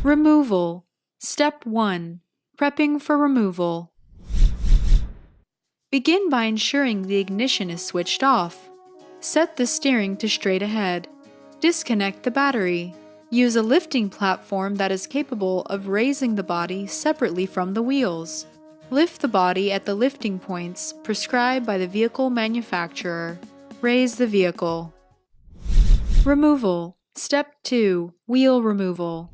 Removal. Step 1. Prepping for removal. Begin by ensuring the ignition is switched off. Set the steering to straight ahead. Disconnect the battery. Use a lifting platform that is capable of raising the body separately from the wheels. Lift the body at the lifting points prescribed by the vehicle manufacturer. Raise the vehicle. Removal. Step 2. Wheel removal.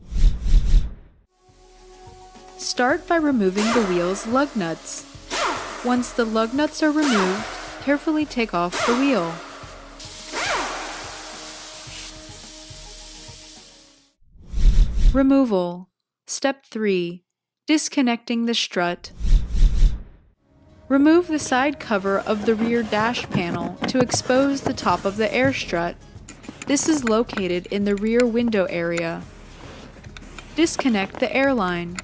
Start by removing the wheel's lug nuts. Once the lug nuts are removed, carefully take off the wheel. Removal. Step 3. Disconnecting the strut. Remove the side cover of the rear dash panel to expose the top of the air strut. This is located in the rear window area. Disconnect the air line.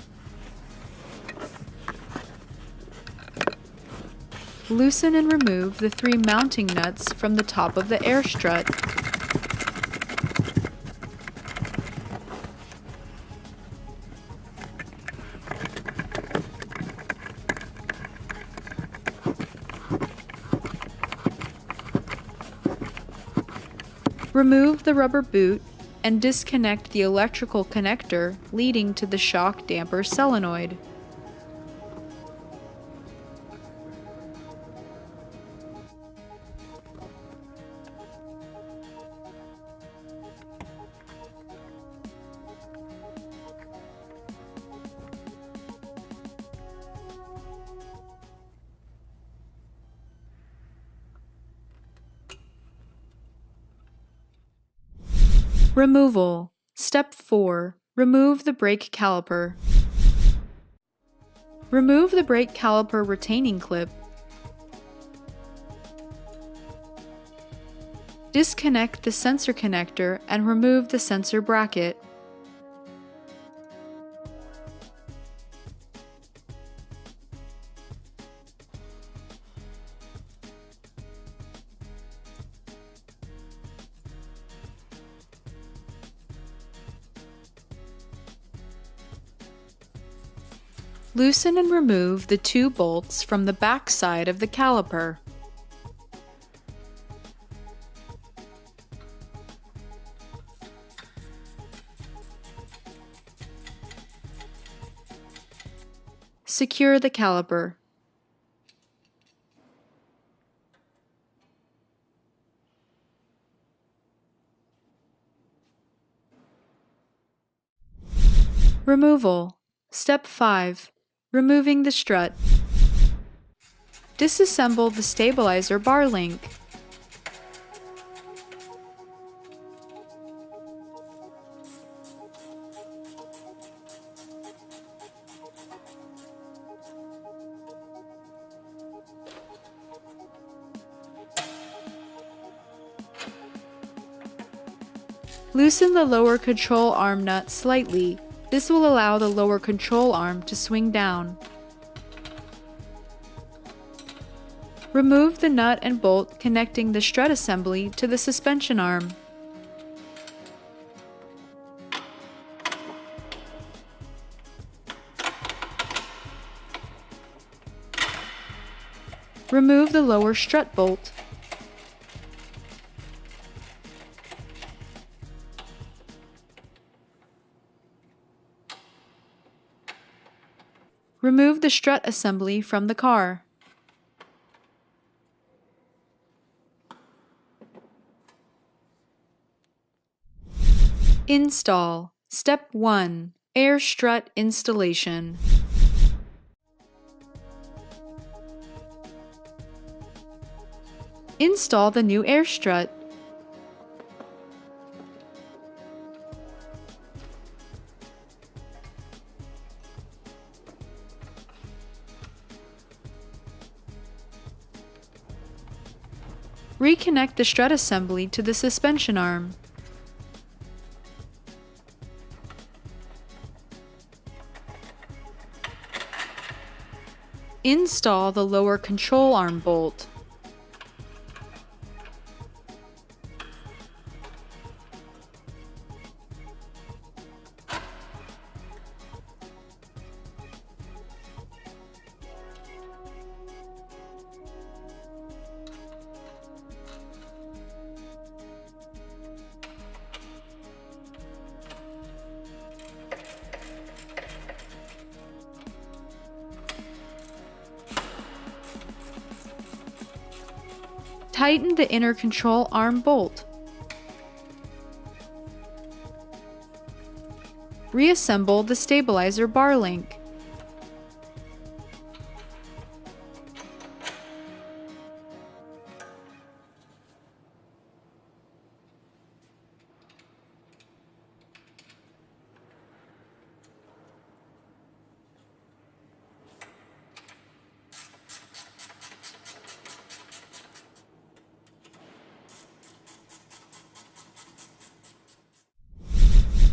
Loosen and remove the 3 mounting nuts from the top of the air strut. Remove the rubber boot and disconnect the electrical connector leading to the shock damper solenoid. Removal. Step 4. Remove the brake caliper. Remove the brake caliper retaining clip. Disconnect the sensor connector and remove the sensor bracket. Loosen and remove the 2 bolts from the back side of the caliper. Secure the caliper. Removal. Step 5. Removing the strut. Disassemble the stabilizer bar link. Loosen the lower control arm nut slightly. This will allow the lower control arm to swing down. Remove the nut and bolt connecting the strut assembly to the suspension arm. Remove the lower strut bolt. Remove the strut assembly from the car. Install. Step 1. Air strut installation. Install the new air strut. Reconnect the strut assembly to the suspension arm. Install the lower control arm bolt. Tighten the inner control arm bolt. Reassemble the stabilizer bar link.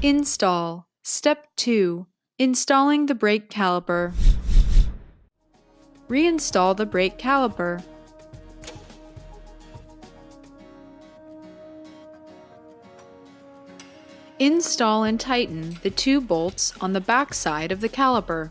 Install. Step 2. Installing the brake caliper. Reinstall the brake caliper. Install and tighten the 2 bolts on the back side of the caliper.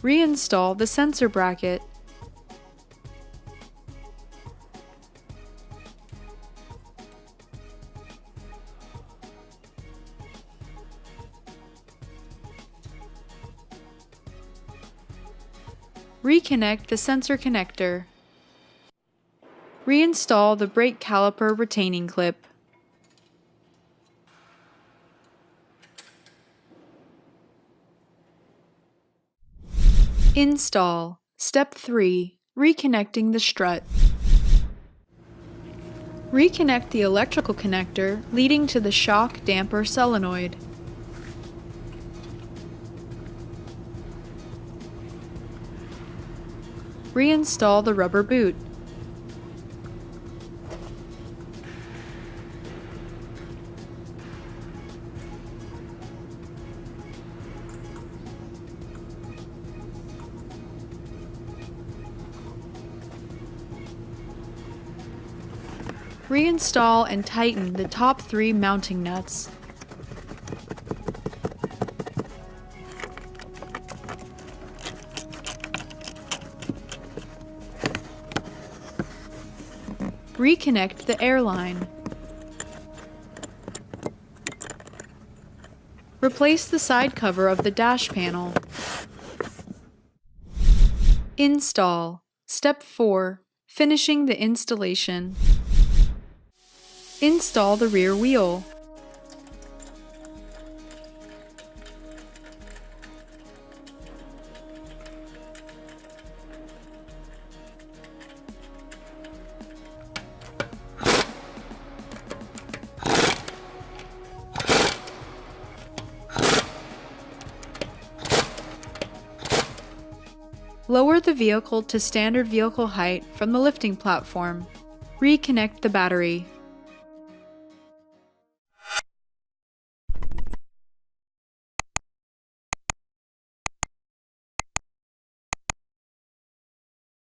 Reinstall the sensor bracket. Reconnect the sensor connector. Reinstall the brake caliper retaining clip. Install. Step 3. Reconnecting the strut. Reconnect the electrical connector leading to the shock damper solenoid. Reinstall the rubber boot. Reinstall and tighten the top 3 mounting nuts. Reconnect the airline. Replace the side cover of the dash panel. Install. Step 4. Finishing the installation. Install the rear wheel. Lower the vehicle to standard vehicle height from the lifting platform. Reconnect the battery.